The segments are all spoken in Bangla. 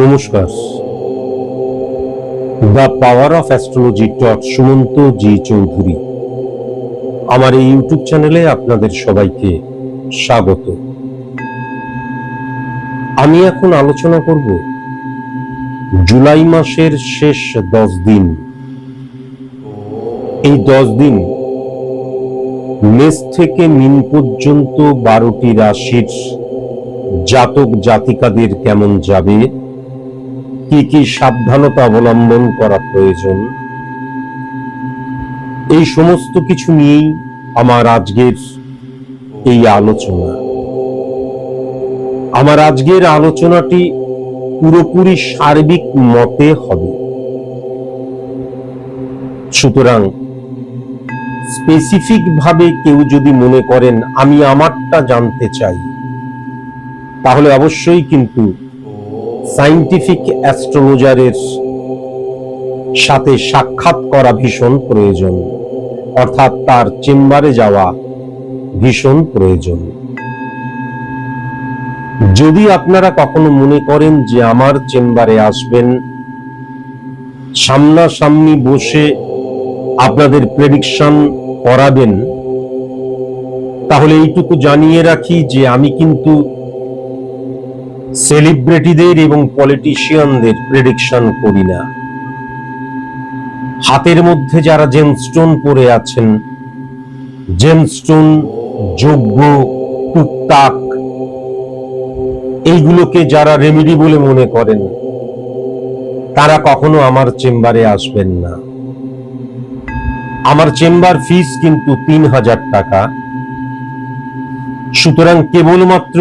নমস্কার। The power of astrology Sumanta G Chowdhury আমার এই ইউটিউব চ্যানেলে আপনাদের সবাইকে স্বাগত। আমি এখন আলোচনা করব জুলাই মাসের শেষ 10 দিন। এই 10 দিন মেষ থেকে মীন পর্যন্ত 12টি রাশির জাতক জাতিকাদের কেমন যাবে, কি কি সাবধানতা অবলম্বন করা প্রয়োজন, এই সমস্ত কিছু নিয়েই আমার আজকের এই আলোচনা। আমার আজকের আলোচনাটি পুরোপুরি সার্বিক মতে হবে, সুতরাং স্পেসিফিক ভাবে কেউ যদি মনে করেন আমি আমারটা জানতে চাই, তাহলে অবশ্যই কিন্তু সায়েন্টিফিক অ্যাস্ট্রোলজারের সাথে সাক্ষাৎ করা ভীষণ প্রয়োজন, অর্থাৎ তার চেম্বারে যাওয়া ভীষণ প্রয়োজন। যদি আপনারা কখনো মনে করেন যে আমার চেম্বারে আসবেন, সামনাসামনি বসে আপনাদের প্রেডিকশন করাবেন, তাহলে এইটুকু জানিয়ে রাখি যে আমি কিন্তু সেলিব্রিটিদের এবং পলিটিশিয়ানদের প্রেডিকশন করি না। হাতের মধ্যে যারা জেমস্টোন পরে আছেন, জেমস্টোন, যজ্ঞ, টুকটাক, এইগুলোকে যারা রেমেডি বলে মনে করেন, তারা কখনো আমার চেম্বারে আসবেন না। আমার চেম্বার ফিস কিন্তু 3000 টাকা। সুতরাং কেবলমাত্র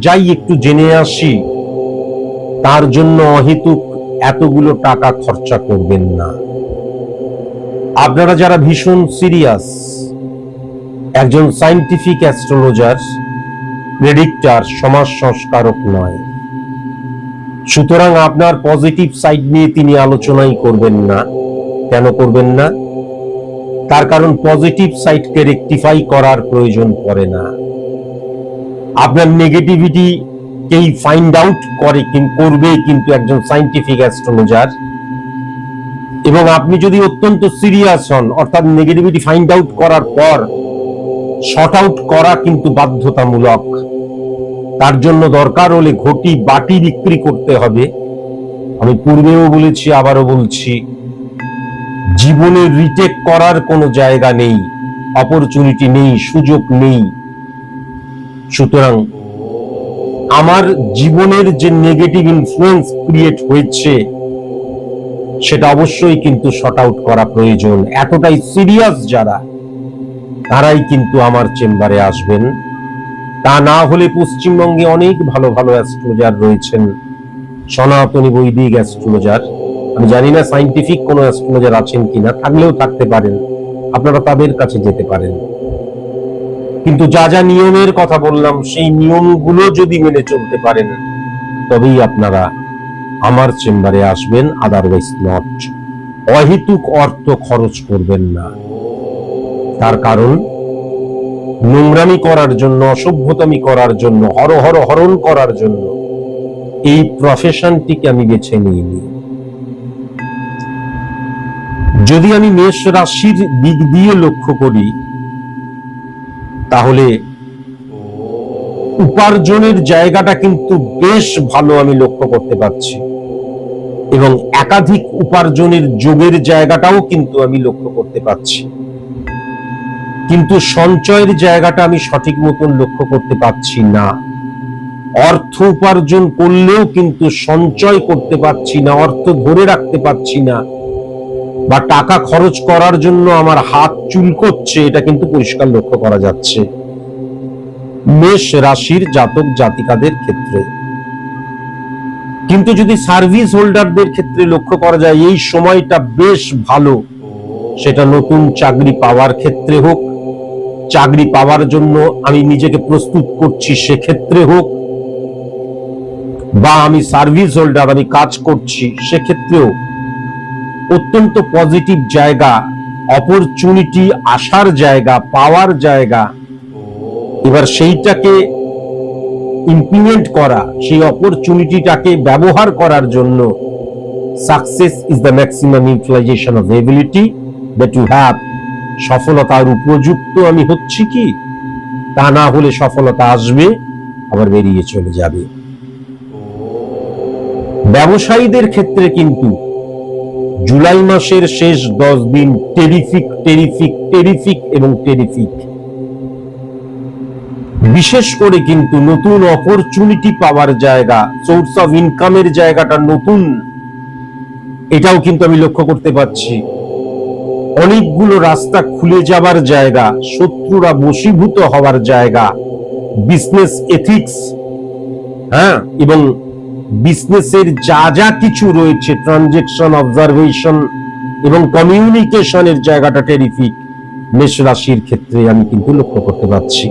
যাই একটু জেনে আসি, তার জন্য অহেতুক এতগুলো টাকা খরচা করবেন না। আপনারা যারা ভীষণ সিরিয়াস, একজন সায়েন্টিফিক অ্যাস্ট্রোলজার, প্রেডিক্টর, সমাজ সংস্কারক নয়, সুতরাং আপনার পজিটিভ সাইড নিয়ে তিনি আলোচনাই করবেন না। কেন করবেন না? তার কারণ পজিটিভ সাইডকে রেকটিফাই করার প্রয়োজন পড়ে না। আপনার নেগেটিভিটি কেই ফাইন্ড আউট করবে কিন্তু একজন সায়েন্টিফিক অ্যাস্ট্রোলজার। এবং আপনি যদি অত্যন্ত সিরিয়াস হন, অর্থাৎ নেগেটিভিটি ফাইন্ড আউট করার পর শর্ট আউট করা কিন্তু বাধ্যতামূলক। তার জন্য দরকার হলে ঘটি বাটি বিক্রি করতে হবে। আমি পূর্বেও বলেছি, আবারও বলছি, জীবনে রিটেক করার কোনো জায়গা নেই, অপরচুনিটি নেই, সুযোগ নেই। সুতরাং আমার জীবনের যে নেগেটিভ ইনফ্লুয়েন্স ক্রিয়েট হয়েছে, সেটা অবশ্যই কিন্তু শর্ট আউট করা প্রয়োজন। এতটাই সিরিয়াস যারা, তারাই কিন্তু আমার চেম্বারে আসবেন। তা না হলে পশ্চিমবঙ্গে অনেক ভালো ভালো অ্যাস্ট্রোলজার রয়েছেন, সনাতনী বৈদিক অ্যাস্ট্রোলজার। আমি জানি না সায়েন্টিফিক কোনো অ্যাস্ট্রোলজার আছেন কিনা, থাকলেও থাকতে পারেন, আপনারা তাদের কাছে যেতে পারেন। কিন্তু যা যা নিয়মের কথা বললাম, সেই নিয়মগুলো যদি মেনে চলতে পারেন, তবেই আপনারা আমার চেম্বারে আসবেন, আদারওয়াইজ নট। অহেতুক অর্থ খরচ করবেন না। তার কারণ নোংরামি করার জন্য, অসভ্যতামি করার জন্য, হরণ করার জন্য এই প্রফেশনটিকে আমি বেছে নিইনি। যদি আমি মেষ রাশির দিক দিয়ে লক্ষ্য করি, তাহলে উপার্জনের জায়গাটা কিন্তু বেশ ভালো আমি লক্ষ্য করতে পারছি, এবং একাধিক উপার্জনের যোগের জায়গাটাও কিন্তু আমি লক্ষ্য করতে পারছি। কিন্তু সঞ্চয়ের জায়গাটা আমি সঠিক মতন লক্ষ্য করতে পারছি না। অর্থ উপার্জন করলেও কিন্তু সঞ্চয় করতে পারছি না, অর্থ ধরে রাখতে পারছি না, বা টাকা খরচ করার জন্য আমার হাত চুলকোচ্ছে, এটা কিন্তু পরিষ্কার লক্ষ্য করা যাচ্ছে মেষ রাশির জাতক জাতিকাদের ক্ষেত্রে। কিন্তু যদি সার্ভিস হোল্ডারদের ক্ষেত্রে লক্ষ্য করা যায়, এই সময়টা বেশ ভালো। সেটা নতুন চাকরি পাওয়ার ক্ষেত্রে হোক, চাকরি পাওয়ার জন্য আমি নিজেকে প্রস্তুত করছি সেক্ষেত্রে হোক, বা আমি সার্ভিস হোল্ডার, আমি কাজ করছি, সেক্ষেত্রেও অত্যন্ত পজিটিভ জায়গা, অপরচুনিটি আসার জায়গা, পাওয়ার জায়গা। এবার সেইটাকে ইমপ্লিমেন্ট করা, সেই অপরচুনিটিটাকে ব্যবহার করার জন্য success is the maximum utilisation of ability that you have. সফলতার উপযুক্ত আমি হচ্ছি কি, তা না হলে সফলতা আসবে আবার বেরিয়ে চলে যাবে। ব্যবসায়ীদের ক্ষেত্রে কিন্তু জুলাই মাসের শেষ 10 দিন টেরিফিক টেরিফিক টেরিফিক এবং টেরিফিক। বিশেষ করে কিন্তু নতুন অপরচুনিটি পাওয়ার জায়গা, সোর্স অফ ইনকামের জায়গাটা নতুন, এটাও কিন্তু আমি লক্ষ্য করতে পারছি। অনেকগুলো রাস্তা খুলে যাবার জায়গা, শত্রুরা বশীভূত হওয়ার জায়গা, বিজনেস এথিক্স, হ্যাঁ, এবং বিজনেসের যা যা কিছু রয়েছে, ট্রানজেকশন, অবজারভেশন এবং কমিউনিকেশনের জায়গাটা টেরিফিক মেষ রাশির ক্ষেত্রে আমি কিন্তু লক্ষ্য করতে পারছি।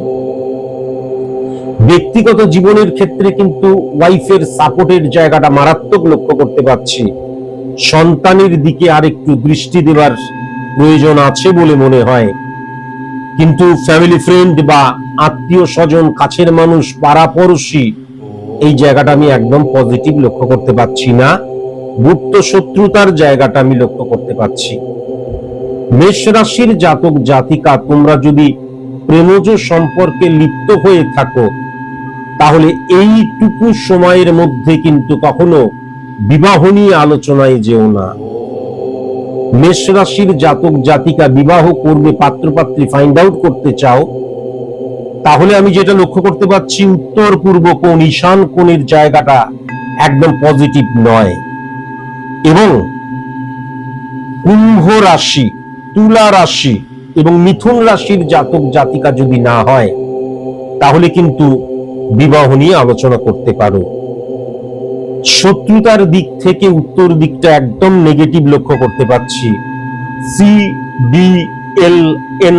ব্যক্তিগত জীবনের ক্ষেত্রে কিন্তু ওয়াইফের সাপোর্টের জায়গাটা মারাত্মক লক্ষ্য করতে পারছি। সন্তানের দিকে আরেকটু দৃষ্টি দেওয়ার প্রয়োজন আছে বলে মনে হয়, কিন্তু ফ্যামিলি ফ্রেন্ড বা আত্মীয় স্বজন, কাছের মানুষ, পাড়াপড়শি, এই জায়গাটা আমি একদম পজিটিভ লক্ষ্য করতে পারছি না। গুপ্ত শত্রুতার জায়গাটা আমি লক্ষ্য করতে পারছি। মেষ রাশির জাতক জাতিকা, তোমরা যদি প্রেমজ সম্পর্কে লিপ্ত হয়ে থাকো, তাহলে এইটুকু সময়ের মধ্যে কিন্তু কখনো বিবাহ নিয়ে আলোচনায় যেও না। মেষ রাশির জাতক জাতিকা বিবাহ করবে, পাত্রপাত্রী ফাইন্ড আউট করতে চাও, তাহলে আমি যেটা লক্ষ্য করতে পারছি, উত্তর পূর্ব কোণ, ঈশান কোণের জায়গাটা একদম পজিটিভ নয়। এবং কুম্ভ রাশি, তুলা রাশি এবং মিথুন রাশির জাতক জাতিকা যদি না হয়, তাহলে কিন্তু বিবাহ নিয়ে আলোচনা করতে পারো। শত্রুতার দিক থেকে উত্তর দিকটা একদম নেগেটিভ লক্ষ্য করতে পাচ্ছি। C D L N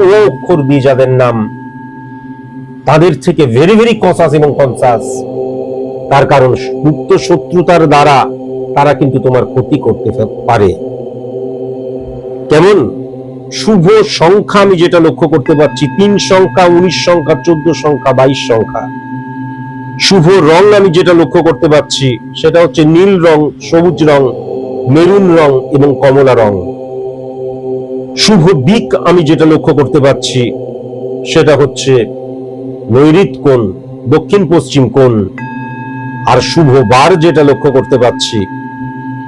O অক্ষর দিয়ে যাদের নাম, তাদের থেকে ভেরি ভেরি কনসাস এবং কনসাস। তার কারণ গুপ্ত শত্রুতার দ্বারা তারা কিন্তু তোমার ক্ষতি করতে পারে। কেমন শুভ সংখ্যা আমি যেটা লক্ষ্য করতে পারছি, 3 সংখ্যা, 19 সংখ্যা, 14 সংখ্যা, 22 সংখ্যা। শুভ রং আমি যেটা লক্ষ্য করতে পারছি, সেটা হচ্ছে নীল রং, সবুজ রং, মেরুন রং এবং কমলা রং। শুভ দিক আমি যেটা লক্ষ্য করতে পারছি, সেটা হচ্ছে নৈঋত কোণ, দক্ষিণ পশ্চিম কোণ। আর শুভ বার যেটা লক্ষ্য করতে পারছি,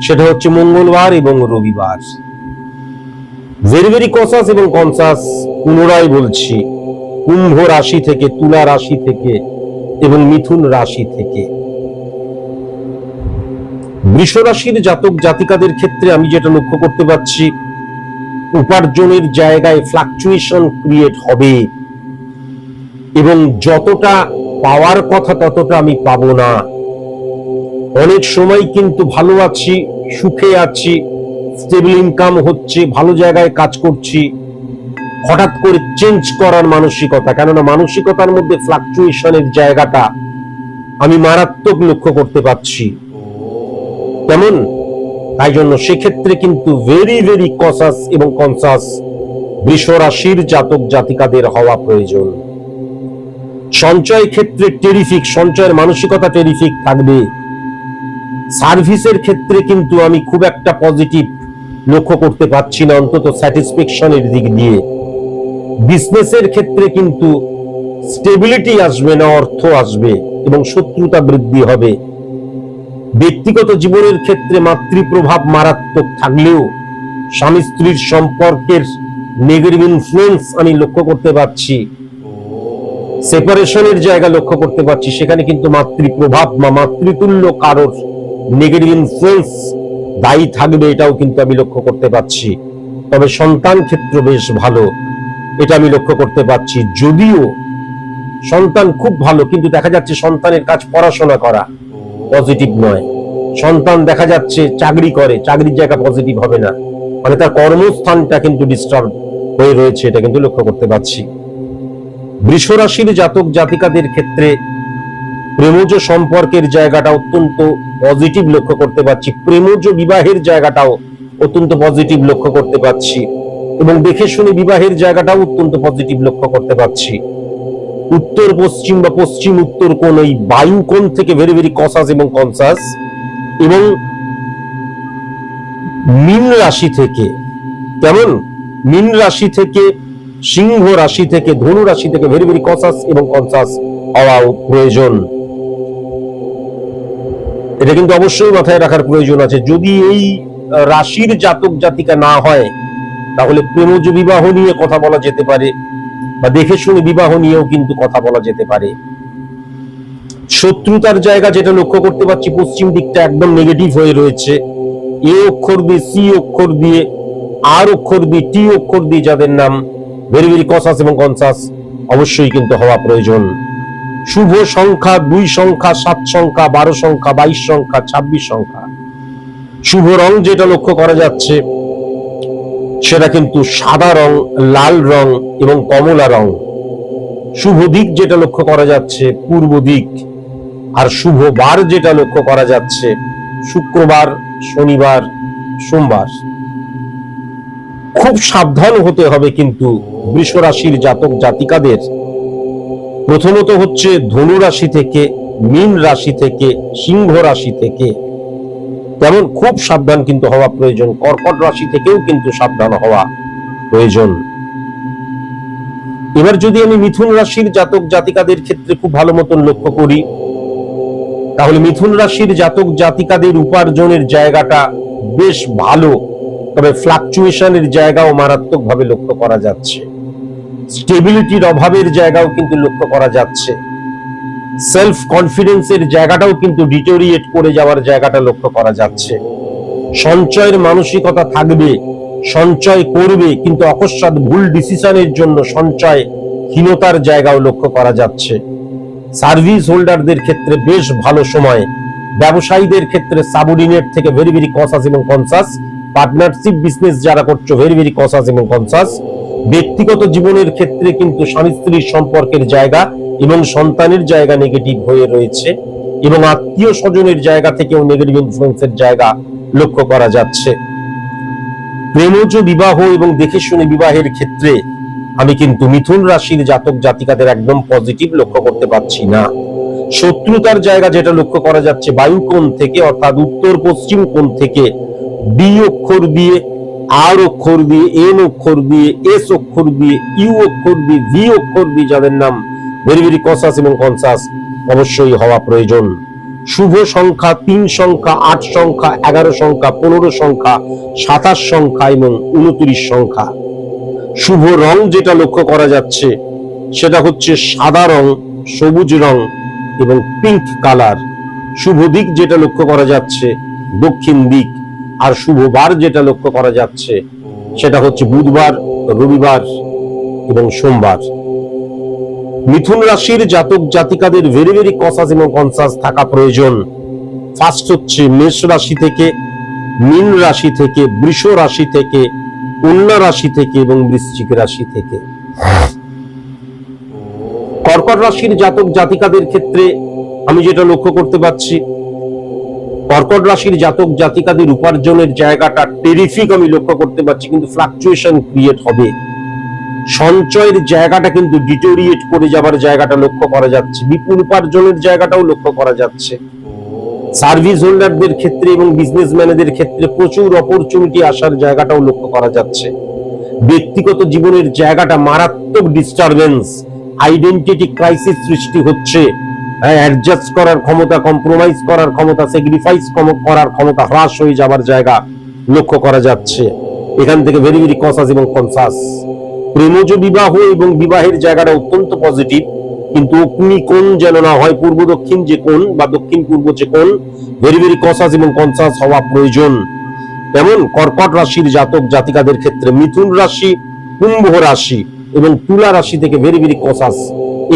সেটা হচ্ছে মঙ্গলবার এবং রবিবার। ভেরি ভেরি কনসাস এবং কনসাস। পুনরায় বলছি, কুম্ভ রাশি থেকে, তুলা রাশি থেকে এবং মিথুন রাশি থেকে। বৃষ রাশির জাতক জাতিকাদের ক্ষেত্রে আমি যেটা লক্ষ্য করতে পারছি, উপার্জনের জায়গায় ফ্লাকচুয়েশন ক্রিয়েট হবে এবং যতটা পাওয়ার কথা ততটা আমি পাবো না। অনেক সময় কিন্তু ভালো আছি, সুখে আছি, স্টেবল ইনকাম হচ্ছে, ভালো জায়গায় কাজ করছি, হঠাৎ করে চেঞ্জ করার মানসিকতা, কেননা মানসিকতার মধ্যে ফ্লাকচুয়েশনের জায়গাটা আমি মারাত্মক লক্ষ্য করতে পারছি। কেমন, তাই জন্য সেক্ষেত্রে কিন্তু ভেরি ভেরি কনসাস এবং কনসাস বৃষ রাশির জাতক জাতিকাদের হওয়া প্রয়োজন। সঞ্চয় ক্ষেত্রে টেরিফিক, সঞ্চয়ের মানসিকতা টেরিফিক থাকবে। সার্ভিসের ক্ষেত্রে কিন্তু আমি খুব একটা পজিটিভ লক্ষ্য করতে পারছি না, অন্তত স্যাটিসফ্যাকশনের দিক দিয়ে। বিজনেসের ক্ষেত্রে কিন্তু স্টেবিলিটি আসবে না, অর্থ আসবে এবং শত্রুতা বৃদ্ধি হবে। ব্যক্তিগত জীবনের ক্ষেত্রে মাতৃপ্রভাব মারাত্মক থাকলেও স্বামী স্ত্রীর সম্পর্কের নেগেটিভ ইনফ্লুয়েন্স আমি লক্ষ্য করতে পারছি। সেপারেশনের জায়গা লক্ষ্য করতে পারছি, সেখানে কিন্তু মাতৃপ্রভাব বা মাতৃতুল্য কারোর নেগেটিভ ইনফ্লুয়েন্স দায়ী থাকবে, এটাও কিন্তু আমি লক্ষ্য করতে পারছি। তবে সন্তান ক্ষেত্র বেশ ভালো, এটা আমি লক্ষ্য করতে পারছি। যদিও সন্তান খুব ভালো, কিন্তু দেখা যাচ্ছে সন্তানের কাজ পড়াশোনা করা, পজিটিভ নয়। সন্তান দেখা যাচ্ছে চাকরি করে, চাকরির জায়গা পজিটিভ হবে না, মানে তার কর্মস্থানটা কিন্তু ডিস্টার্ব হয়ে রয়েছে, এটা কিন্তু লক্ষ্য করতে পারছি। বৃষ রাশির জাতক জাতিকাদের ক্ষেত্রে প্রেমজ সম্পর্কের জায়গাটা অত্যন্ত পজিটিভ লক্ষ্য করতে পারছি। প্রেমজ বিবাহের জায়গাটাও অত্যন্ত পজিটিভ লক্ষ্য করতে পারছি এবং দেখে শুনে বিবাহের জায়গাটাও অত্যন্ত পজিটিভ লক্ষ্য করতে পারছি। উত্তর পশ্চিম বা পশ্চিম উত্তর কোণ, এই বায়ু কোণ থেকে ভেরি ভেরি কসাস এবং কনসাস, এবং মীন রাশি থেকে, কেমন, মীন রাশি থেকে, সিংহ রাশি থেকে, ধনু রাশি থেকে ভেরি ভেরি কসাস এবং কনসাস হওয়া প্রয়োজন। এটা কিন্তু অবশ্যই মাথায় রাখার প্রয়োজন আছে। যদি এই রাশির জাতক জাতিকা না হয় তাহলে প্রেমজ বিবাহ নিয়ে কথা বলা যেতে পারে, বা দেখে শুনে বিবাহ নিয়েও কিন্তু কথা বলা যেতে পারে। শত্রুতার জায়গা যেটা লক্ষ্য করতে পারছি, পশ্চিম দিকটা একদম নেগেটিভ হয়ে রয়েছে। এ অক্ষর দিয়ে, সি অক্ষর দিয়ে, আর অক্ষর দিয়ে, টি অক্ষর দিয়ে যাদের নাম ভেরি ভেরি কসাস এবং কনসাস অবশ্যই কিন্তু হওয়া প্রয়োজন। শুভ সংখ্যা 2 সংখ্যা, 7 সংখ্যা, 12 সংখ্যা, 22 সংখ্যা, 26 সংখ্যা। শুভ রং যেটা লক্ষ্য করা যাচ্ছে সেটা কিন্তু সাদা রং, লাল রং এবং কমলা রং। শুভ দিক যেটা লক্ষ্য করা যাচ্ছে পূর্ব দিক। আর শুভ বার যেটা লক্ষ্য করা যাচ্ছে শুক্রবার, শনিবার, সোমবার। খুব সাবধান হতে হবে কিন্তু বৃষ রাশির জাতক জাতিকাদের। প্রথমত হচ্ছে ধনু রাশি থেকে, মীন রাশি থেকে, সিংহ রাশি থেকে, তেমন খুব সাবধান কিন্তু হওয়া প্রয়োজন। কর্কট রাশি থেকেও কিন্তু সাবধান হওয়া প্রয়োজন। এবার যদি আমি মিথুন রাশির জাতক জাতিকাদের ক্ষেত্রে খুব ভালো মতন লক্ষ্য করি, তাহলে মিথুন রাশির জাতক জাতিকাদের উপার্জনের জায়গাটা বেশ ভালো, তবে ফ্লাকচুয়েশনের জায়গাও মারাত্মকভাবে লক্ষ্য করা যাচ্ছে। স্টেবিলিটির অভাবের জায়গাও কিন্তু লক্ষ্য করা যাচ্ছে। সেলফ কনফিডেন্সের জায়গাটাও কিন্তু ডিটোরিয়েট করে যাওয়ার জায়গাটা লক্ষ্য করা যাচ্ছে। সঞ্চয়ের মানসিকতা থাকবে, সঞ্চয় করবে, কিন্তু অকস্মাৎ ভুল ডিসিশনের জন্য সঞ্চয়হীনতার জায়গাও লক্ষ্য করা যাচ্ছে। সার্ভিস হোল্ডারদের ক্ষেত্রে বেশ ভালো সময়। ব্যবসায়ীদের ক্ষেত্রে সাবঅর্ডিনেট থেকে ভেরি ভেরি কসাস এবং কনসাস। পার্টনারশিপ বিজনেস যারা করছো ভেরি ভেরি কসাস এবং কনসাস। ব্যক্তিগত জীবনের ক্ষেত্রে কিন্তু স্বামী স্ত্রীর সম্পর্কের জায়গা এবং সন্তানের জায়গা নেগেটিভ হয়ে রয়েছে, এবং আত্মীয় স্বজনের জায়গা থেকেও নেগেটিভ ইনফ্লুয়েন্সের জায়গা লক্ষ্য করা যাচ্ছে। প্রেমজ বিবাহ এবং দেখে শুনে বিবাহের ক্ষেত্রে আমি কিন্তু মিথুন রাশির জাতক জাতিকাদের একদম পজিটিভ লক্ষ্য করতে পারছি না। শত্রুতার জায়গা যেটা লক্ষ্য করা যাচ্ছে বায়ু কোণ থেকে, অর্থাৎ উত্তর পশ্চিম কোণ থেকে, বি অক্ষর দিয়ে, আর অক্ষর দিয়ে, এন অক্ষর দিয়ে, এস অক্ষর দিয়ে, ইউ অক্ষর দিয়ে, ভি অক্ষর দিয়ে যাদের নাম ভেরি ভেরি কসাস এবং কনসাস অবশ্যই হওয়া প্রয়োজন। শুভ সংখ্যা 3 সংখ্যা, 8 সংখ্যা, 11 সংখ্যা, 15 সংখ্যা, 27 সংখ্যা এবং 29 সংখ্যা। শুভ রং যেটা লক্ষ্য করা যাচ্ছে সেটা হচ্ছে সাদা রং, সবুজ রং এবং পিঙ্ক কালার। শুভ দিক যেটা লক্ষ্য করা যাচ্ছে দক্ষিণ দিক। আর শুভ বার যেটা লক্ষ্য করা যাচ্ছে সেটা হচ্ছে বুধবার, রবিবার এবং সোমবার। মিথুন রাশির জাতক জাতিকাদের ভেরি ভেরি কসাস এবং কনসাস থাকা প্রয়োজন। ফার্স্ট হচ্ছে মেষ রাশি থেকে, মীন রাশি থেকে, বৃষ রাশি থেকে, কন্যা রাশি থেকে এবং বৃশ্চিক রাশি থেকে। কর্কট রাশির জাতক জাতিকাদের ক্ষেত্রে আমি যেটা লক্ষ্য করতে পারছি, কর্কট রাশির জাতক জাতিকাদের উপার্জনের জায়গাটা টেরিফিক আমি লক্ষ্য করতে পারছি, কিন্তু ফ্লাকচুয়েশন ক্রিয়েট হবে। সঞ্চয়ের জায়গাটা কিন্তু ডিটোরিয়েট করে যাবার জায়গাটা লক্ষ্য করা যাচ্ছে। বিপুল উপার্জনের জায়গাটাও লক্ষ্য করা যাচ্ছে। সার্ভিস হোল্ডারদের ক্ষেত্রে এবং বিজনেসম্যানদের ক্ষেত্রে প্রচুর অপরচুনিটি আসার জায়গাটাও লক্ষ্য করা যাচ্ছে। ব্যক্তিগত জীবনের জায়গাটা মারাত্মক ডিস্টারবেন্স, আইডেন্টিটি ক্রাইসিস সৃষ্টি হচ্ছে। অ্যাডজাস্ট করার ক্ষমতা, কম্প্রোমাইজ করার ক্ষমতা, স্যাক্রিফাইস করার ক্ষমতা হ্রাস হয়ে যাবার জায়গা লক্ষ্য করা যাচ্ছে। এখান থেকে ভেরি ভেরি কসাস এবং কনসাস। প্রেমজ বিবাহ এবং বিবাহের জায়গাটা অত্যন্ত পজিটিভ, কিন্তু অগ্নি কোণ যেন না হয়, পূর্ব দক্ষিণ যে কোণ বা দক্ষিণ পূর্ব যে কোণ, ভেরি ভেরি কসাস এবং কনসাস হওয়া প্রয়োজন। তেমন কর্কট রাশির জাতক জাতিকাদের ক্ষেত্রে মিথুন রাশি, কুম্ভ রাশি এবং তুলা রাশি থেকে ভেরি ভেরি কসাস।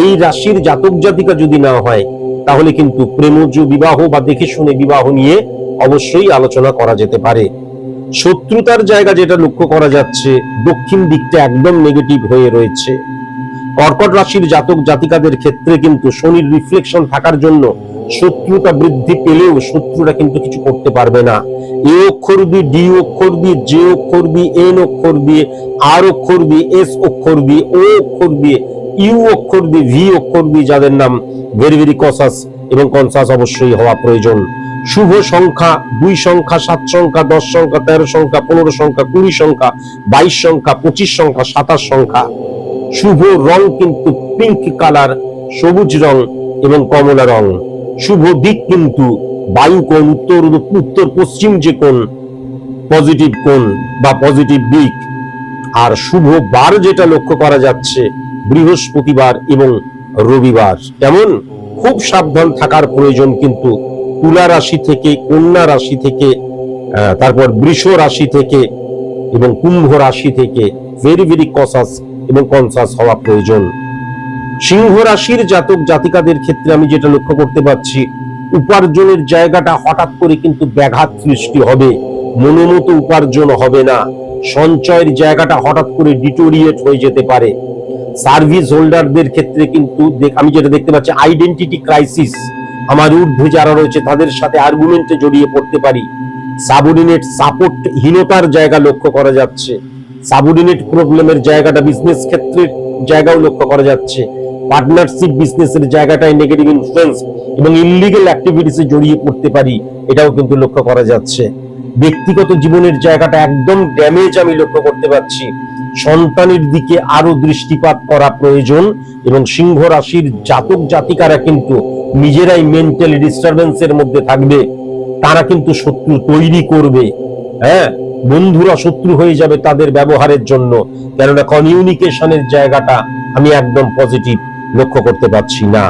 এই রাশির জাতক জাতিকা যদি না হয় তাহলে কিন্তু প্রেমজ বিবাহ বা দেখে শুনে বিবাহ নিয়ে অবশ্যই আলোচনা করা যেতে পারে। শত্রুতার জায়গা যেটা লক্ষ্য করা যাচ্ছে দক্ষিণ দিকটা একদম নেগেটিভ হয়ে রয়েছে। কর্কট রাশির জাতক জাতিকাদের ক্ষেত্রে কিন্তু শনির রিফ্লেকশন থাকার জন্য শত্রুতা বৃদ্ধি পেলেও শত্রুরা কিন্তু কিছু করতে পারবে না। এ অক্ষর দিয়ে, ডি অক্ষর দিয়ে, জে অক্ষর দিয়ে, এন অক্ষর দিয়ে, আর অক্ষর দিয়ে, এস অক্ষর দিয়ে, ও অক্ষর দিয়ে ইউ অক্ষর দিয়ে, ভি অক্ষর দিয়ে যাদের নাম ভেরি ভেরি কসাস এবং কনসাস অবশ্যই হওয়া প্রয়োজন। শুভ সংখ্যা 2 সংখ্যা, 7 সংখ্যা, 10 সংখ্যা, 13 সংখ্যা, 15 সংখ্যা, 20 সংখ্যা, 22 সংখ্যা, 25 সংখ্যা, 27 সংখ্যা। শুভ রং কিন্তু পিঙ্ক কালার, সবুজ রং এবং কমলা রং। শুভ দিক কিন্তু বায়ু কোণ, উত্তর পশ্চিম যে কোণ, পজিটিভ কোণ বা পজিটিভ দিক। আর শুভ বার যেটা লক্ষ্য করা যাচ্ছে বৃহস্পতিবার এবং রবিবার। কেমন? খুব সাবধান থাকার প্রয়োজন কিন্তু তুলা রাশি থেকে, কন্যা রাশি থেকে, তারপর বৃষ রাশি থেকে এবং কুম্ভ রাশি থেকে ভেরি ভেরি কসাস এবং কনসাস হওয়া প্রয়োজন। সিংহ রাশির জাতক জাতিকাদের ক্ষেত্রে আমি যেটা লক্ষ্য করতে পারছি, উপার্জনের জায়গাটা হঠাৎ করে কিন্তু ব্যাঘাত সৃষ্টি হবে, মনোমতো উপার্জন হবে না, সঞ্চয়ের জায়গাটা হঠাৎ করে ডিটোরিয়েট হয়ে যেতে পারে। সার্ভিস হোল্ডারদের ক্ষেত্রে কিন্তু আমি যেটা দেখতে পাচ্ছি, আইডেন্টিটি ক্রাইসিস, আমার ঊর্ধ্বে যারা রয়েছে তাদের সাথে আর্গুমেন্টে জড়িয়ে পড়তে পারি। সাবঅর্ডিনেট সাপোর্ট হীনতার জায়গা লক্ষ্য করা যাচ্ছে, সাবঅর্ডিনেট প্রবলেমের জায়গাটা বিজনেস ক্ষেত্রের জায়গাও লক্ষ্য করা যাচ্ছে। পার্টনারশিপ বিজনেসের জায়গাটায় নেগেটিভ ইনফ্লুয়েন্স এবং ইললিগ্যাল অ্যাক্টিভিটিসে জড়িয়ে পড়তে পারি, এটাও কিন্তু লক্ষ্য করা যাচ্ছে। ব্যক্তিগত জীবনের জায়গাটা একদম ড্যামেজ আমি লক্ষ্য করতে পারছি। সন্তানের দিকে আরো দৃষ্টিপাত করা প্রয়োজন এবং সিংহ রাশির জাতক জাতিকারা কিন্তু নিজেরাই মেন্টালি ডিস্টারবেন্সের মধ্যে থাকবে। তারা কিন্তু শত্রু তৈরি করবে, হ্যাঁ, বন্ধুরা শত্রু হয়ে যাবে তাদের ব্যবহারের জন্য, কেননা কমিউনিকেশনের জায়গাটা আমি একদম পজিটিভ লক্ষ্য করতে পারছি না।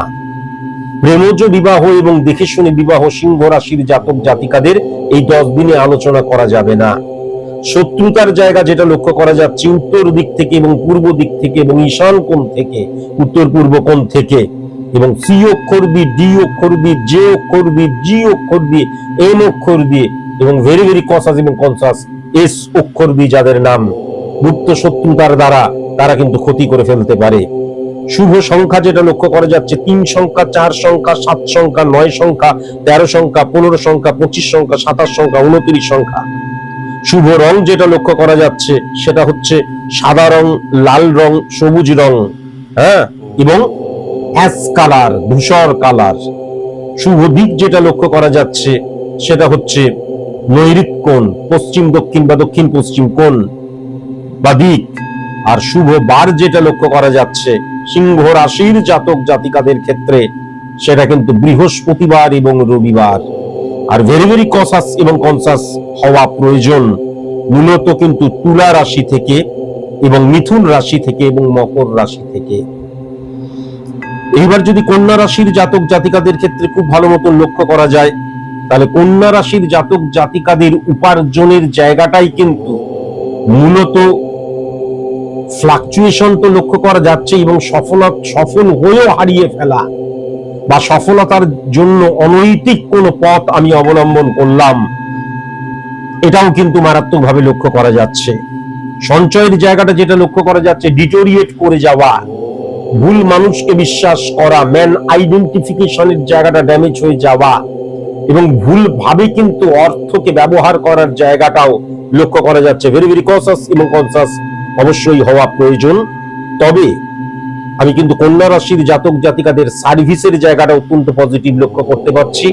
প্রেমজ বিবাহ এবং দেখে শুনে বিবাহ সিংহ রাশির জাতক জাতিকাদের এই 10 দিনে আলোচনা করা যাবে না। শত্রুতার জায়গা যেটা লক্ষ্য করা যাচ্ছে উত্তর দিক থেকে এবং পূর্ব দিক থেকে এবং ঈশান কোণ থেকে, উত্তর পূর্ব কোণ থেকে, এবং সি অক্ষর দিয়ে, ডি অক্ষর দিয়ে, জে অক্ষর দিয়ে, জি অক্ষর দিয়ে, এম অক্ষর দিয়ে এবং ভেরি ভেরি কসাস এবং কনসাস এস অক্ষর দিয়ে যাদের নাম, গুপ্ত শত্রুতার দ্বারা তারা কিন্তু ক্ষতি করে ফেলতে পারে। শুভ সংখ্যা যেটা লক্ষ্য করা যাচ্ছে 3 সংখ্যা, 4 সংখ্যা, 7 সংখ্যা, 9 সংখ্যা, 13 সংখ্যা, 15 সংখ্যা, 25 সংখ্যা, 27 সংখ্যা, 29 সংখ্যা। শুভ রং যেটা লক্ষ্য করা যাচ্ছে সেটা হচ্ছে সাদা রং, লাল রং, সবুজ রং, হ্যাঁ, এবং অ্যাশ কালার, ধূসর কালার। শুভ দিক যেটা লক্ষ্য করা যাচ্ছে সেটা হচ্ছে নৈಋত কোণ, পশ্চিম দক্ষিণ বা দক্ষিণ পশ্চিম কোণ বা দিক। আর শুভ বার যেটা লক্ষ্য করা যাচ্ছে সিংহ রাশির জাতক জাতিকাদের ক্ষেত্রে সেটা কিন্তু বৃহস্পতিবার এবং রবিবার। আর ভেরি ভেরি কসাস এবং কনসাস হওয়া প্রয়োজন মূলত কিন্তু তুলা রাশি থেকে এবং মিথুন রাশি থেকে এবং মকর রাশি থেকে। এইবার যদি কন্যা রাশির জাতক জাতিকাদের ক্ষেত্রে খুব ভালো মতো লক্ষ্য করা যায়, তাহলে কন্যা রাশির জাতক জাতিকাদের উপার্জনের জায়গাটাই কিন্তু মূলত ফ্লাকচুয়েশন তো লক্ষ্য করা যাচ্ছে এবং সফল হয়েও হারিয়ে ফেলা বা সফলতার জন্য অনৈতিক কোনো পথ আমি অবলম্বন করলাম, এটাও কিন্তু মারাত্মকভাবে লক্ষ্য করা যাচ্ছে। সঞ্চয়ের জায়গাটা যেটা লক্ষ্য করা যাচ্ছে ডিটোরিয়েট করে যাওয়া, ভুল মানুষকে বিশ্বাস করা, ম্যান আইডেন্টিফিকেশনের জায়গাটা ড্যামেজ হয়ে যাওয়া এবং ভুল ভাবে কিন্তু অর্থকে ব্যবহার করার জায়গাটাও লক্ষ্য করা যাচ্ছে। ভেরি ভেরি কনসাস এবং কনসাস অবশ্যই হওয়া প্রয়োজন। তবে আমি কিন্তু কন্যা রাশির জাতক জাতিকাদের সার্ভিসের জায়গাটা অত্যন্ত পজিটিভ লক্ষ্য করতে পারছি।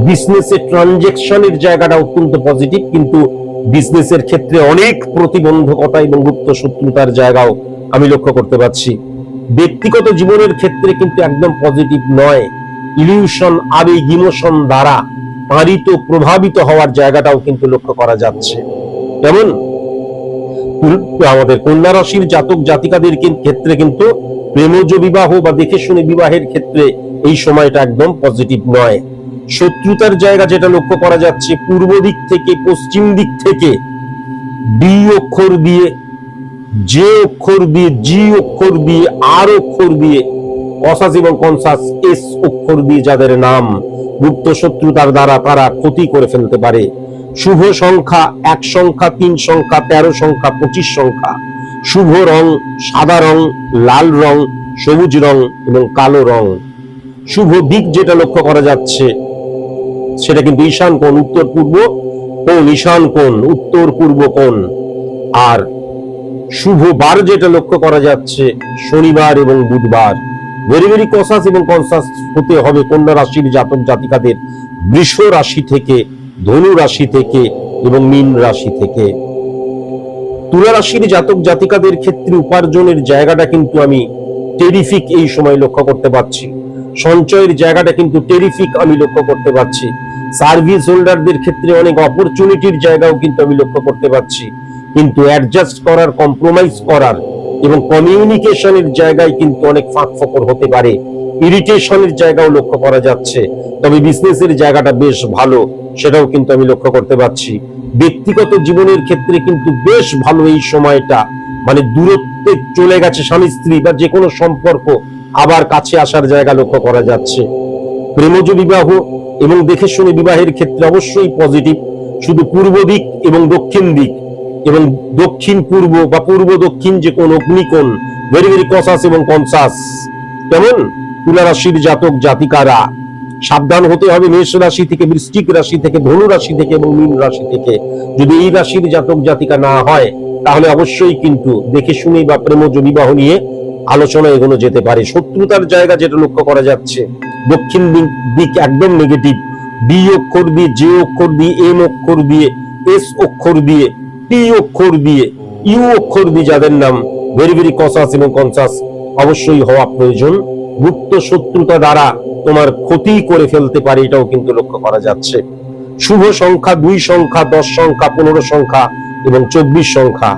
বিজনেসের ট্রানজেকশনের জায়গাটা অত্যন্ত পজিটিভ, কিন্তু বিজনেসের ক্ষেত্রে অনেক প্রতিবন্ধকতা এবং গুপ্ত শত্রুতার জায়গাও আমি লক্ষ্য করতে পারছি। ব্যক্তিগত জীবনের ক্ষেত্রে কিন্তু একদম পজিটিভ নয়, ইলিউশন, আবেগ, ইমোশন দ্বারা পারিত প্রভাবিত হওয়ার জায়গাটাও কিন্তু লক্ষ্য করা যাচ্ছে। যেমন আমাদের কন্যা রাশির জাতক জাতিকাদের ক্ষেত্রে কিন্তু প্রেমজ বিবাহ বা দেখে শুনে বিবাহের ক্ষেত্রে এই সময়টা একদম পজিটিভ নয়। শত্রুতার জায়গা যেটা লক্ষ্য করা যাচ্ছে পূর্ব দিক থেকে, পশ্চিম দিক থেকে, ডি অক্ষর দিয়ে, জে অক্ষর দিয়ে, জি অক্ষর দিয়ে, আর অক্ষর দিয়ে, কসাস এবং কনসাস এস অক্ষর দিয়ে যাদের নাম, গুপ্ত শত্রুতার দ্বারা তারা ক্ষতি করে ফেলতে পারে। শুভ সংখ্যা 1 সংখ্যা, 3 সংখ্যা, 13 সংখ্যা, 25 সংখ্যা। শুভ রং সাদা রং, লাল রং, সবুজ রং এবং কালো রং। শুভ দিক যেটা লক্ষ্য করা যাচ্ছে সেটা কিন্তু ঈশান কোণ, উত্তর পূর্ব কোণ, ঈশান কোণ, উত্তর পূর্ব কোণ। আর শুভ বার যেটা লক্ষ্য করা যাচ্ছে শনিবার এবং বুধবার। ভেরি ভেরি কসাস এবং কনসাস হতে হবে কন্যা রাশির জাতক জাতিকাদের বৃষ রাশি থেকে, ধনু রাশি থেকে এবং মীন রাশি থেকে। তুলা রাশির জাতক জাতিকাদের ক্ষেত্রে উপার্জনের জায়গাটা কিন্তু আমি টেরিফিক এই সময় লক্ষ্য করতে পারছি। সঞ্চয়ের জায়গাটা কিন্তু টেরিফিক আমি লক্ষ্য করতে পারছি। সার্ভিস হোল্ডারদের ক্ষেত্রে অনেক অপরচুনিটির জায়গাও কিন্তু আমি লক্ষ্য করতে পারছি। কিন্তু অ্যাডজাস্ট করার, কম্প্রোমাইজ করার এবং কমিউনিকেশনের জায়গায় কিন্তু অনেক ফাঁক ফোকর হতে পারে, ইরিটেশনের জায়গাও লক্ষ্য করা যাচ্ছে। তবে বিজনেসের জায়গাটা বেশ ভালো, সেটাও কিন্তু আমি লক্ষ্য করতে পারছি। ব্যক্তিগত জীবনের ক্ষেত্রে কিন্তু বেশ ভালো এই সময়টা, মানে দূরত্বে চলে গেছে স্বামী স্ত্রী বা যে কোনো সম্পর্ক আবার কাছে আসার জায়গা লক্ষ্য করা যাচ্ছে। প্রেমজ বিবাহ এবং দেখে শুনে বিবাহের ক্ষেত্রে অবশ্যই পজিটিভ। শুধু পূর্ব দিক এবং দক্ষিণ দিক এবং দক্ষিণ পূর্ব বা পূর্ব দক্ষিণ যে কোন অগ্নিকোণ, ভেরি ভেরি কসাস এবং কনসাস। কেমন তুলা রাশির জাতক জাতিকারা সাবধান হতে হবে মেষ রাশি থেকে, বৃশ্চিক রাশি থেকে, ধনু রাশি থেকে এবং মীন রাশি থেকে। যদি এই রাশির জাতক জাতিকা না হয় তাহলে অবশ্যই কিন্তু দেখে শুনে বা প্রেমজ বিবাহ নিয়ে আলোচনা এগোনো যেতে পারে। শত্রুতার জায়গা যেটা লক্ষ্য করা যাচ্ছে দক্ষিণ দিক একদম নেগেটিভ। বি অক্ষর দিয়ে, জে অক্ষর দিয়ে, এম অক্ষর দিয়ে, এস অক্ষর দিয়ে, টি অক্ষর দিয়ে, ইউ অক্ষর দিয়ে যাদের নাম ভেরি ভেরি কসাস এবং কনসাস অবশ্যই হওয়া প্রয়োজন। গুপ্ত শত্রুতা দ্বারা তোমার ক্ষতি করে ফেলতে পারে, এটাও কিন্তু লক্ষ্য করা যাচ্ছে। শুভ সংখ্যা 2 সংখ্যা, 10 সংখ্যা, 15 সংখ্যা এবং 24 সংখ্যা।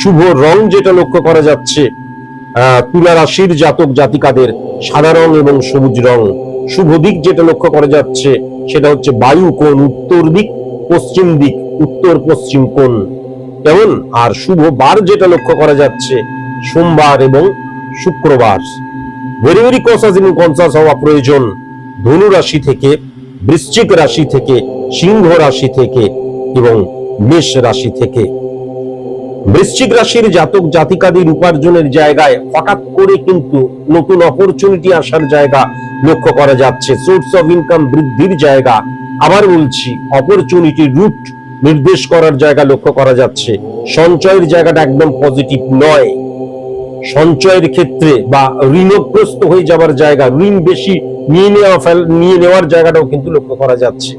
শুভ রং যেটা লক্ষ্য করা যাচ্ছে তুলা রাশির জাতক জাতিকাদের সাদা রং এবং সবুজ রং। শুভ দিক যেটা লক্ষ্য করা যাচ্ছে সেটা হচ্ছে বায়ু কোণ, উত্তর দিক, পশ্চিম দিক, উত্তর পশ্চিম কোণ। কেমন? আর শুভ বার যেটা লক্ষ্য করা যাচ্ছে সোমবার এবং শুক্রবার। ভেরি ভেরি কসাস এবং কনসাস হওয়া প্রয়োজন ধনু রাশি থেকে, বৃশ্চিক রাশি থেকে, সিংহ রাশি থেকে এবং মেষ রাশি থেকে। বৃশ্চিক রাশির জাতক জাতিকাদের উপার্জনের জায়গায় হঠাৎ করে কিন্তু নতুন অপরচুনিটি আসার জায়গা লক্ষ্য করা যাচ্ছে। সোর্স অফ ইনকাম বৃদ্ধির জায়গা, আবার বলছি অপরচুনিটি রুট নির্দেশ করার জায়গা লক্ষ্য করা যাচ্ছে। সঞ্চয়ের জায়গাটা একদম পজিটিভ নয়। সঞ্চয়ের ক্ষেত্রে বা ঋণগ্রস্ত হয়ে যাওয়ার জায়গা, ঋণ বেশি নিয়ে নেওয়ার জায়গাটাও কিন্তু লক্ষ্য করা যাচ্ছে।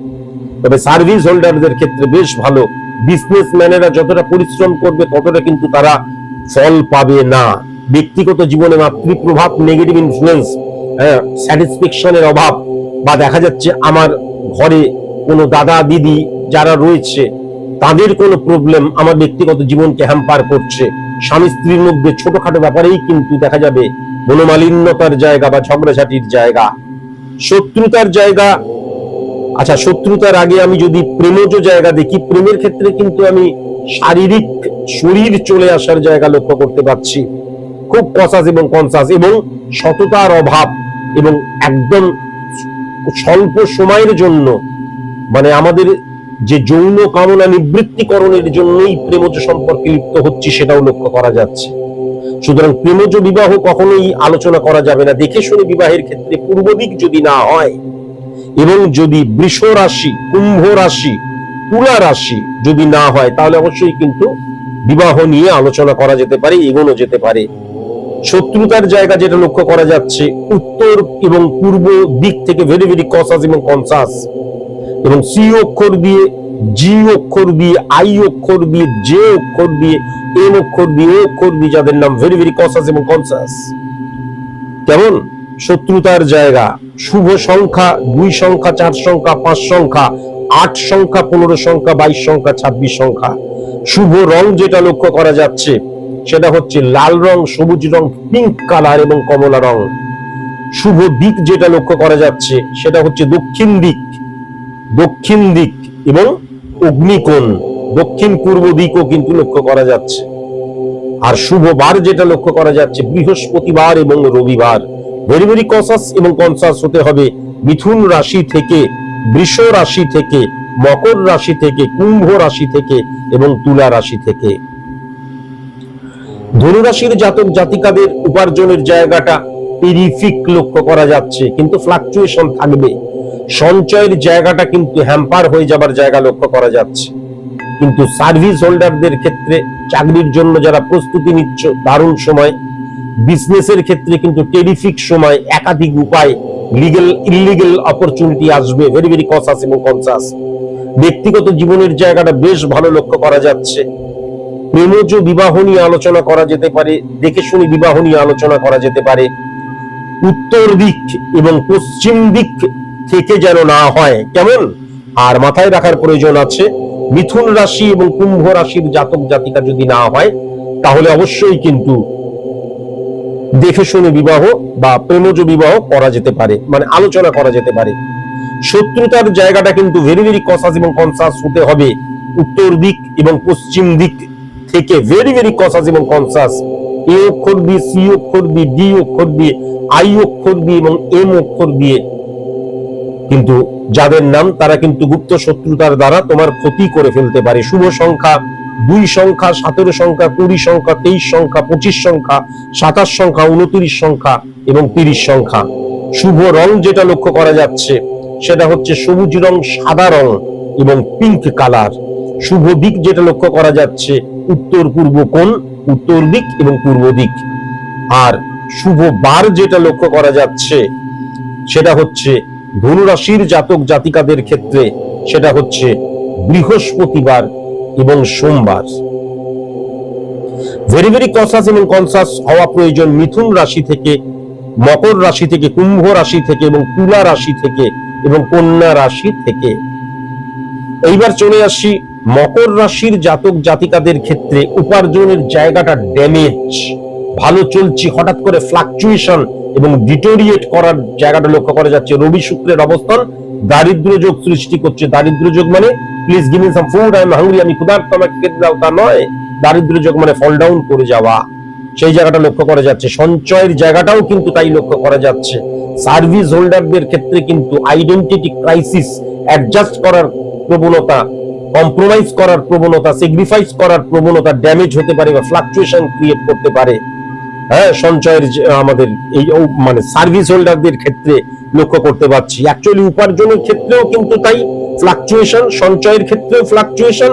তবে সার্ভিস হোল্ডারদের ক্ষেত্রে বেশ ভালো। বিজনেসম্যানেরা যতটা পরিশ্রম করবে ততটা কিন্তু তারা ফল পাবে না। ব্যক্তিগত জীবনে মাতৃপ্রভাব, নেগেটিভ ইনফ্লুয়েন্স, স্যাটিসফ্যাকশনের অভাব, বা দেখা যাচ্ছে আমার ঘরে কোনো দাদা দিদি যারা রয়েছে তাদের কোনো প্রবলেম আমার ব্যক্তিগত জীবনকে হ্যাম্পার করছে। স্বামী স্ত্রীর মধ্যে ছোটখাটো ব্যাপারেই কিন্তু দেখা যাবে মনোমালিন্যতার জায়গা বা ঝগড়াঝাটির জায়গা। শত্রুতার জায়গা, আচ্ছা শত্রুতার আগে আমি যদি প্রেমজ জায়গা দেখি, প্রেমের ক্ষেত্রে কিন্তু আমি শারীরিক শরীর চলে আসার জায়গা লক্ষ্য করতে পারছি। খুব কসাস এবং কনসাস এবং সততার অভাব এবং একদম স্বল্প সময়ের জন্য, মানে আমাদের যে যৌন কামনা নিবৃত্তিকরণের জন্যই প্রেমজ সম্পর্কে লিপ্ত হচ্ছে সেটাও লক্ষ্য করা যাচ্ছে। সুতরাং প্রেমজ বিবাহ কখনোই আলোচনা করা যাবে না। দেখে শুনে বিবাহের ক্ষেত্রে পূর্ব দিক যদি না হয় এবং যদি বৃষ রাশি, কুম্ভ রাশি, তুলা রাশি যদি না হয় তাহলে অবশ্যই কিন্তু বিবাহ নিয়ে আলোচনা করা যেতে পারে, এগোনো যেতে পারে। শত্রুতার জায়গা যেটা লক্ষ্য করা যাচ্ছে উত্তর এবং পূর্ব দিক থেকে ভেরি ভেরি কসাস এবং কনসাস এবং সি অক্ষর দিয়ে, জি অক্ষর দিয়ে, আই অক্ষর দিয়ে, জে অক্ষর দিয়ে, এম অক্ষর দিয়ে, ও অক্ষর দিয়ে যাদের নাম ভেরি ভেরি কসাস এবং কনসাস। কেমন? শত্রুতার জায়গা। শুভ সংখ্যা 2 সংখ্যা, 4 সংখ্যা, 5 সংখ্যা, 8 সংখ্যা, 15 সংখ্যা, 22 সংখ্যা, 26 সংখ্যা। শুভ রং যেটা লক্ষ্য করা যাচ্ছে সেটা হচ্ছে লাল রং, সবুজ রং, পিঙ্ক কালার এবং কমলা রং। শুভ দিক যেটা লক্ষ্য করা যাচ্ছে সেটা হচ্ছে দক্ষিণ দিক, দক্ষিণ দিক এবং অগ্নিকোণ। দক্ষিণ পূর্ব দিকও কিন্তু লক্ষ্য করা যাচ্ছে। আর শুভ বার যেটা লক্ষ্য করা যাচ্ছে বৃহস্পতিবার এবং রবিবার। ভেরি ভেরি কসাস এবং কনসাস হতে হবে মিথুন রাশি থেকে, বৃষ রাশি থেকে, মকর রাশি থেকে, কুম্ভ রাশি থেকে এবং তুলা রাশি থেকে। ধনু রাশির জাতক জাতিকাদের উপার্জনের জায়গাটা টেরিফিক লক্ষ্য করা যাচ্ছে, কিন্তু ফ্লাকচুয়েশন থাকবে। সঞ্চয়ের জায়গাটা কিন্তু হ্যাম্পার হয়ে যাবার জায়গা লক্ষ্য করা যাচ্ছে। কিন্তু সার্ভিস হোল্ডারদের ক্ষেত্রে, চাকরির জন্য যারা প্রস্তুতি নিচ্ছ, দারুণ সময়। বিজনেসের ক্ষেত্রে কিন্তু টেরিফিক সময়, একাধিক উপায়, লিগ্যাল ইললিগ্যাল অপরচুনিটি আসবে, ভেরি ভেরি কসাস এবং কনসাস। ব্যক্তিগত জীবনের জায়গাটা বেশ ভালো লক্ষ্য করা যাচ্ছে। প্রেমজ বিবাহ নিয়ে আলোচনা করা যেতে পারে, দেখে শুনে বিবাহ নিয়ে আলোচনা করা যেতে পারে। উত্তর দিক এবং পশ্চিম দিক থেকে যেন না হয়, কেমন? আর মাথায় রাখার প্রয়োজন আছে, মিথুন রাশি এবং কুম্ভ রাশির জাতক জাতিকা যদি না হয়, তাহলে অবশ্যই কিন্তু দেখে শুনে বিবাহ বা প্রেমজ বিবাহ করা যেতে পারে, মানে আলোচনা করা যেতে পারে। শত্রুতার জায়গাটা কিন্তু ভেরি ভেরি কসাস এবং কনসাস হতে হবে। উত্তর দিক এবং পশ্চিম দিক থেকে ভেরি ভেরি কসাস এবং কনসাস। এ অক্ষর দিয়ে, সি অক্ষর দিয়ে, ডি অক্ষর দিয়ে, আই অক্ষর দিয়ে এবং এম অক্ষর দিয়ে কিন্তু যাদের নাম, তারা কিন্তু গুপ্ত শত্রুতার দ্বারা তোমার ক্ষতি করে ফেলতে পারে। শুভ সংখ্যা 2 সংখ্যা, 17 সংখ্যা, 20 সংখ্যা, 23 সংখ্যা, 25 সংখ্যা, 27 সংখ্যা, 29 সংখ্যা এবং 30 সংখ্যা। শুভ রং যেটা লক্ষ্য করা যাচ্ছে সেটা হচ্ছে সবুজ রং, সাদা রং এবং পিঙ্ক কালার। শুভ দিক যেটা লক্ষ্য করা যাচ্ছে উত্তর পূর্ব কোণ, উত্তর দিক এবং পূর্ব দিক। আর শুভ বার যেটা লক্ষ্য করা যাচ্ছে সেটা হচ্ছে ধনু রাশির জাতক জাতিকাদের ক্ষেত্রে সেটা হচ্ছে বৃহস্পতিবার এবং সোমবার। ভেরি ভেরি কনসাস এবং কনসাস হওয়া প্রয়োজন মিথুন রাশি থেকে, মকর রাশি থেকে, কুম্ভ রাশি থেকে এবং তুলা রাশি থেকে এবং কন্যা রাশি থেকে। এইবার চলে আসি মকর রাশির জাতক জাতিকাদের ক্ষেত্রে উপার্জনের জায়গাটা ড্যামেজ। ভালো চলছে, হঠাৎ করে ফ্লাকচুয়েশন এবং ডিটোরিয়েট করার জায়গাটা লক্ষ্য করা যাচ্ছে। রবি শুক্রের অবস্থান দারিদ্র যোগ সৃষ্টি করছে। দারিদ্র যোগ মানে please give me some food, I am hungry, আমি ক্ষুধার্ত, আমাকে খেতে দাও, তা নয়। দারিদ্র যোগ মানে ফল ডাউন করে যাওয়া, সেই জায়গাটা লক্ষ্য করা যাচ্ছে। সঞ্চয়ের জায়গাটাও কিন্তু তাই লক্ষ্য করা যাচ্ছে। সার্ভিস হোল্ডারদের ক্ষেত্রে কিন্তু আইডেন্টিটি ক্রাইসিস, অ্যাডজাস্ট করার প্রবণতা, কম্প্রোমাইজ করার প্রবণতা, স্যাক্রিফাইস করার প্রবণতা ড্যামেজ হতে পারে বা ফ্লাকচুয়েশন ক্রিয়েট করতে পারে। হ্যাঁ, সঞ্চয়ের আমাদের এই মানে সার্ভিস হোল্ডারদের ক্ষেত্রে লক্ষ্য করতে পারছি। অ্যাকচুয়ালি উপার্জনের ক্ষেত্রেও কিন্তু তাই ফ্লাকচুয়েশন, সঞ্চয়ের ক্ষেত্রেও ফ্লাকচুয়েশন,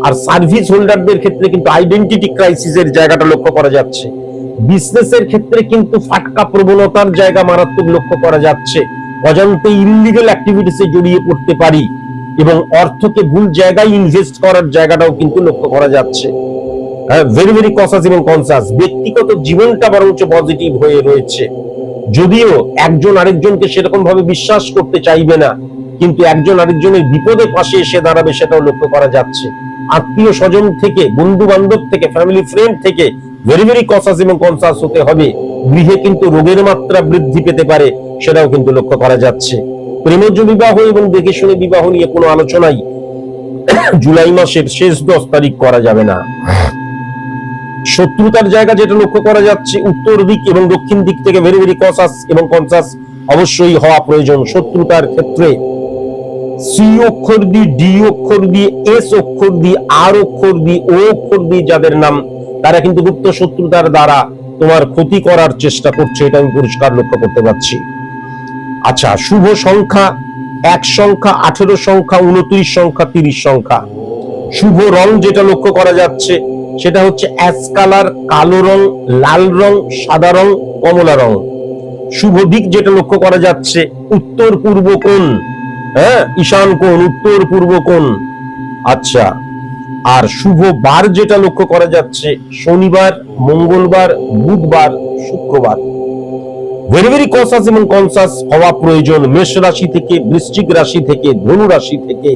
আর সার্ভিস হোল্ডারদের ক্ষেত্রে কিন্তু আইডেন্টিটি ক্রাইসিসের জায়গাটা লক্ষ্য করা যাচ্ছে। বিজনেসের ক্ষেত্রে কিন্তু ফাটকা প্রবণতার জায়গা মারাত্মক লক্ষ্য করা যাচ্ছে। অজান্তে ইললিগ্যাল অ্যাক্টিভিটিসে জড়িয়ে পড়তে পারি এবং অর্থকে ভুল জায়গায় ইনভেস্ট করার জায়গাটাও কিন্তু লক্ষ্য করা যাচ্ছে। ভেরি ভেরি কনসাস এবং কনসাস। ব্যক্তিগত জীবনটা বরঞ্চ পজিটিভ হয়ে রয়েছে, যদিও একজন আরেকজনকে সেরকম ভাবে বিশ্বাস করতে চাইবে না, কিন্তু একজন আরেকজনের বিপদে পাশে এসে দাঁড়াবে, সেটাও লক্ষ্য করা যাচ্ছে। আত্মীয় স্বজন থেকে, বন্ধু বান্ধব থেকে, ফ্যামিলি ফ্রেন্ড থেকে ভেরি ভেরি কনসাস এবং কনসাস হতে হবে। গৃহে কিন্তু রোগের মাত্রা বৃদ্ধি পেতে পারে, সেটাও কিন্তু লক্ষ্য করা যাচ্ছে। প্রেমজ বিবাহ এবং দেখে শুনে বিবাহ নিয়ে কোনো আলোচনাই জুলাই মাসের শেষ 10 তারিখ করা যাবে না। শত্রুতার জায়গা যেটা লক্ষ্য করা যাচ্ছে উত্তর দিক এবং দক্ষিণ দিক থেকে ভেরি ভেরি কনসাস এবং কনসাস অবশ্যই হওয়া প্রয়োজন। শত্রুতার ক্ষেত্রে সি অক্ষর দিয়ে, ডি অক্ষর দিয়ে, এস অক্ষর দিয়ে, আর অক্ষর দিয়ে, ও অক্ষর দিয়ে যাদের নাম, তারা কিন্তু গুপ্ত শত্রুতার দ্বারা তোমার ক্ষতি করার চেষ্টা করছে, এটা আমি পরিষ্কার লক্ষ্য করতে পারছি। আচ্ছা, শুভ সংখ্যা 1 সংখ্যা, 18 সংখ্যা, 29 সংখ্যা, 30 সংখ্যা। শুভ রং যেটা লক্ষ্য করা যাচ্ছে সেটা হচ্ছে অ্যাশ কালার, কালো রং, লাল রং, সাদা রং, কমলা রং। শুভ দিক যেটা লক্ষ্য করা যাচ্ছে উত্তর পূর্ব কোণ, হ্যাঁ, ঈশান কোণ, উত্তর পূর্ব কোণ। আচ্ছা, আর শুভ বার যেটা লক্ষ্য করা যাচ্ছে শনিবার, মঙ্গলবার, বুধবার, শুক্রবার। ভেরি ভেরি কনসাস এবং কনসাস হওয়া প্রয়োজন মেষ রাশি থেকে, বৃশ্চিক রাশি থেকে, ধনু রাশি থেকে।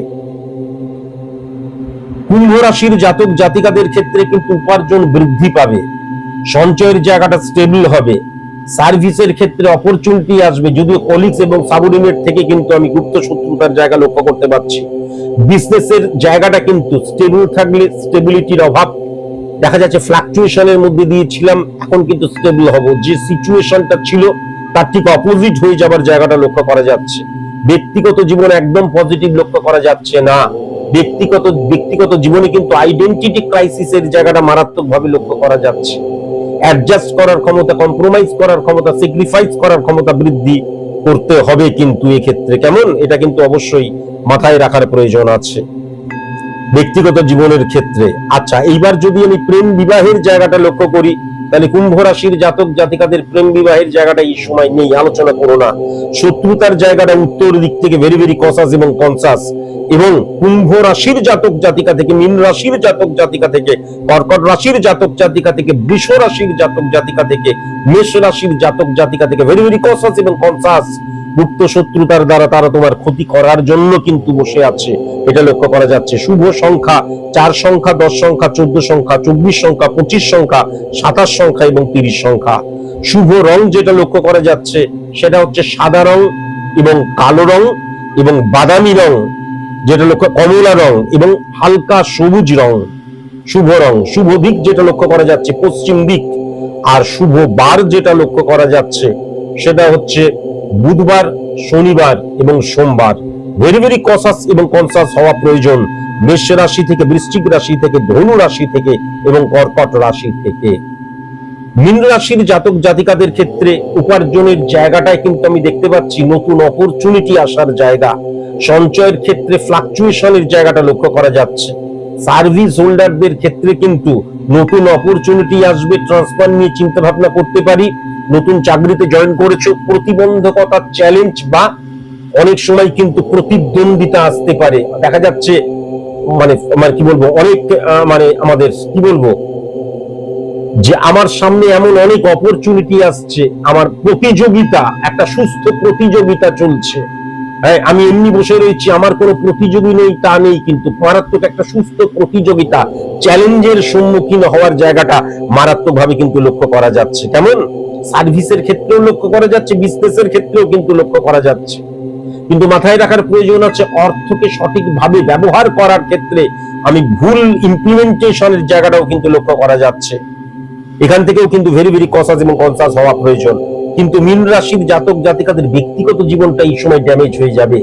কুম্ভ রাশির জাতক জাতিকাদের ক্ষেত্রে কিন্তু উপার্জন বৃদ্ধি পাবে, সঞ্চয়ের জায়গাটা স্টেবল হবে। সার্ভিসের ক্ষেত্রে অপরচুনিটি আসবে, যদিও কলিগস এবং সাবঅর্ডিনেট থেকে কিন্তু আমি গুপ্ত শত্রুতার জায়গা লক্ষ্য করতে পারছি। বিজনেসের জায়গাটা কিন্তু স্টেবল থাকলে, স্টেবিলিটির অভাব দেখা যাচ্ছে, ফ্লাকচুয়েশনের মধ্যে দিয়েছিলাম, এখন কিন্তু স্টেবল হব। যে সিচুয়েশনটা ছিল তার ঠিক অপোজিট হয়ে যাবার জায়গাটা লক্ষ্য করা যাচ্ছে। ব্যক্তিগত জীবন একদম পজিটিভ লক্ষ্য করা যাচ্ছে না। ব্যক্তিগত জীবনে কিন্তু আইডেন্টিটি ক্রাইসিসের জায়গাটা মারাত্মক ভাবে লক্ষ্য করা যাচ্ছে। অ্যাডজাস্ট করার ক্ষমতা, কম্প্রোমাইজ করার ক্ষমতা, স্যাক্রিফাইস করার ক্ষমতা বৃদ্ধি করতে হবে কিন্তু এক্ষেত্রে, কেমন, এটা কিন্তু অবশ্যই মাথায় রাখার প্রয়োজন আছে। ব্যক্তিগত জীবনের ক্ষেত্রে। আচ্ছা, এইবার যদি আমি প্রেম বিবাহের জায়গাটা লক্ষ্য করি, তাহলে কুম্ভ রাশির জাতক জাতিকাদের প্রেম বিবাহের জায়গাটা এই সময় নেই, আলোচনা করো না। শত্রুতার জায়গাটা উত্তর দিক থেকে ভেরি ভেরি কসাস এবং কনসাস, এবং কুম্ভ রাশির জাতক জাতিকা থেকে, মীন রাশির জাতক জাতিকা থেকে, কর্কট রাশির জাতক জাতিকা থেকে, বৃষ রাশির জাতক জাতিকা থেকে, মেষ রাশির জাতক জাতিকা থেকে ভেরি ভেরি কসাস এবং কনসাস। গুপ্ত শত্রুতার দ্বারা তারা তোমার ক্ষতি করার জন্য কিন্তু বসে আছে, এটা লক্ষ্য করা যাচ্ছে। শুভ সংখ্যা 4 সংখ্যা, 10 সংখ্যা, 14 সংখ্যা, 24 সংখ্যা, 25 সংখ্যা, 27 সংখ্যা এবং 30 সংখ্যা। শুভ রং যেটা লক্ষ্য করা যাচ্ছে সেটা হচ্ছে সাদা রং এবং কালো রং এবং বাদামি রং, যেটা লক্ষ্য কমলা রং এবং হালকা সবুজ রং। শুভ রং। শুভ দিক যেটা লক্ষ্য করা যাচ্ছে পশ্চিম দিক। আর শুভ বার যেটা লক্ষ্য করা যাচ্ছে সেটা হচ্ছে বুধবার, শনিবার এবং সোমবার। ভেরি ভেরি কসাস এবং কনসাস হওয়া প্রয়োজন মেষ রাশি থেকে, বৃশ্চিক রাশি থেকে, ধনু রাশি থেকে এবং কর্কট রাশি থেকে। মীন রাশির জাতক জাতিকাদের ক্ষেত্রে উপার্জনের জায়গাটায় কিন্তু আমি দেখতে পাচ্ছি নতুন অপরচুনিটি আসার জায়গা। সঞ্চয়ের ক্ষেত্রে ফ্লাকচুয়েশনের জায়গাটা লক্ষ্য করা যাচ্ছে। সার্ভিস হোল্ডারদের ক্ষেত্রে কিন্তু নতুন অপরচুনিটি আসবে, ট্রান্সফার নিয়ে চিন্তা ভাবনা করতে পারি। নতুন চাকরিতে জয়েন করেছো, প্রতিবন্ধকতা, চ্যালেঞ্জ বা অনেক সময় কিন্তু প্রতিদ্বন্দ্বিতা আসতে পারে। দেখা যাচ্ছে মানে কি বলবো, অনেক আমাদের কি বলবো, যে আমার সামনে এমন অনেক অপরচুনিটি আসছে, আমার প্রতিযোগিতা, একটা সুস্থ প্রতিযোগিতা চলছে। হ্যাঁ, আমি এমনি বসে রয়েছি, আমার কোনো প্রতিযোগী নেই তা নেই, কিন্তু মারাত্মক একটা সুস্থ প্রতিযোগিতা, চ্যালেঞ্জের সম্মুখীন হওয়ার জায়গাটা মারাত্মকভাবে কিন্তু লক্ষ্য করা যাচ্ছে। কেমন? সার্ভিসের ক্ষেত্রেও লক্ষ্য করা যাচ্ছে, বিজনেসের ক্ষেত্রেও কিন্তু লক্ষ্য করা যাচ্ছে। কিন্তু মাথায় রাখার প্রয়োজন আছে অর্থকে সঠিকভাবে ব্যবহার করার ক্ষেত্রে আমি ভুল ইমপ্লিমেন্টেশনের জায়গাটাও কিন্তু লক্ষ্য করা যাচ্ছে। এখান থেকেও কিন্তু ভেরি ভেরি কসাস এবং কনসাস হওয়া প্রয়োজন। কিন্তু মীন রাশির জাতক জাতিকাদের ব্যক্তিগত জীবনটা এই সময় ড্যামেজ হয়ে যাবে।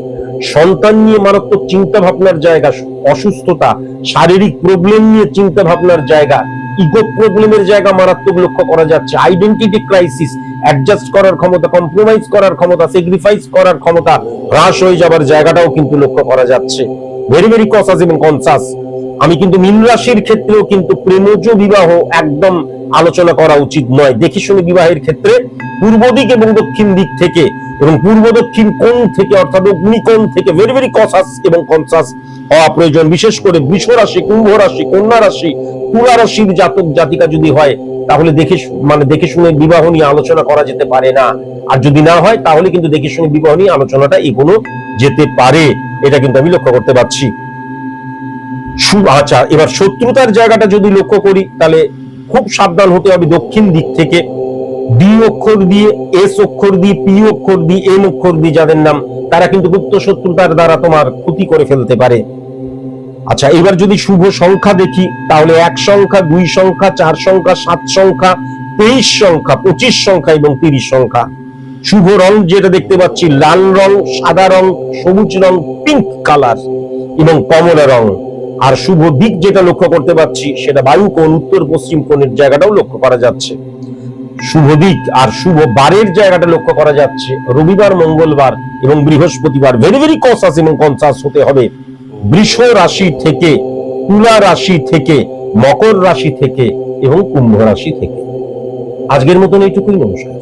সন্তান নিয়ে মারাত্মক চিন্তা ভাবনার জায়গা, অসুস্থতা, শারীরিক প্রবলেম নিয়ে চিন্তা ভাবনার জায়গা, ইগো প্রবলেমের জায়গা মারাত্মক লক্ষ্য করা যাচ্ছে। আইডেন্টিটি ক্রাইসিস, অ্যাডজাস্ট করার ক্ষমতা, কম্প্রোমাইজ করার ক্ষমতা, স্যাক্রিফাইস করার ক্ষমতা হ্রাস হয়ে যাবার জায়গাটাও কিন্তু লক্ষ্য করা যাচ্ছে। ভেরি ভেরি কসাস এবং কনসাস। আমি কিন্তু মীন রাশির ক্ষেত্রেও কিন্তু প্রেমজ বিবাহ একদম আলোচনা করা উচিত নয়। দেখে শুনে বিবাহের ক্ষেত্রে পূর্ব দিক এবং দক্ষিণ দিক থেকে এবং পূর্ব দক্ষিণ কোণ থেকে, অর্থাৎ অগ্নিকোণ থেকে ভেরি ভেরি কসাস এবং কনসাস হওয়া প্রয়োজন। বিশেষ করে বৃষ রাশি, কুম্ভ রাশি, কন্যা রাশি, তুলা রাশির জাতক জাতিকা যদি হয় তাহলে দেখে শুনে বিবাহ নিয়ে আলোচনা করা যেতে পারে না। আর যদি না হয় তাহলে কিন্তু দেখে শুনে বিবাহ নিয়ে আলোচনাটা এগোনো যেতে পারে, এটা কিন্তু আমি লক্ষ্য করতে পারছি। আচ্ছা, এবার শত্রুতার জায়গাটা যদি লক্ষ্য করি তাহলে খুব সাবধান হতে হবে। দক্ষিণ দিক থেকে ডি অক্ষর দিয়ে, এস অক্ষর দিয়ে, পি অক্ষর দিয়ে, এম অক্ষর দিয়ে যাদের নাম, তারা কিন্তু গুপ্ত শত্রুতার দ্বারা তোমার ক্ষতি করে ফেলতে পারে। আচ্ছা, এবার যদি শুভ সংখ্যা দেখি তাহলে 1 সংখ্যা, 2 সংখ্যা, 4 সংখ্যা, 7 সংখ্যা, 23 সংখ্যা, 25 সংখ্যা এবং 30 সংখ্যা। শুভ রং যেটা দেখতে পাচ্ছি লাল রং, সাদা রং, সবুজ রং, পিঙ্ক কালার এবং কমলা রং। আর শুভ দিক যেটা লক্ষ্য করতে পাচ্ছি সেটা বায়ু কোণ, উত্তর পশ্চিম কোণের জায়গাটাও লক্ষ্য করা যাচ্ছে। শুভ দিক আর শুভ বারের জায়গাটা লক্ষ্য করা যাচ্ছে রবিবার, মঙ্গলবার এবং বৃহস্পতিবার। ভেরি ভেরি কসাস এবং কনসাস হতে হবে বৃষ রাশি থেকে, তুলা রাশি থেকে, মকর রাশি থেকে এবং কুম্ভ রাশি থেকে। আজকের মতন এইটুকুই। নমস্কার।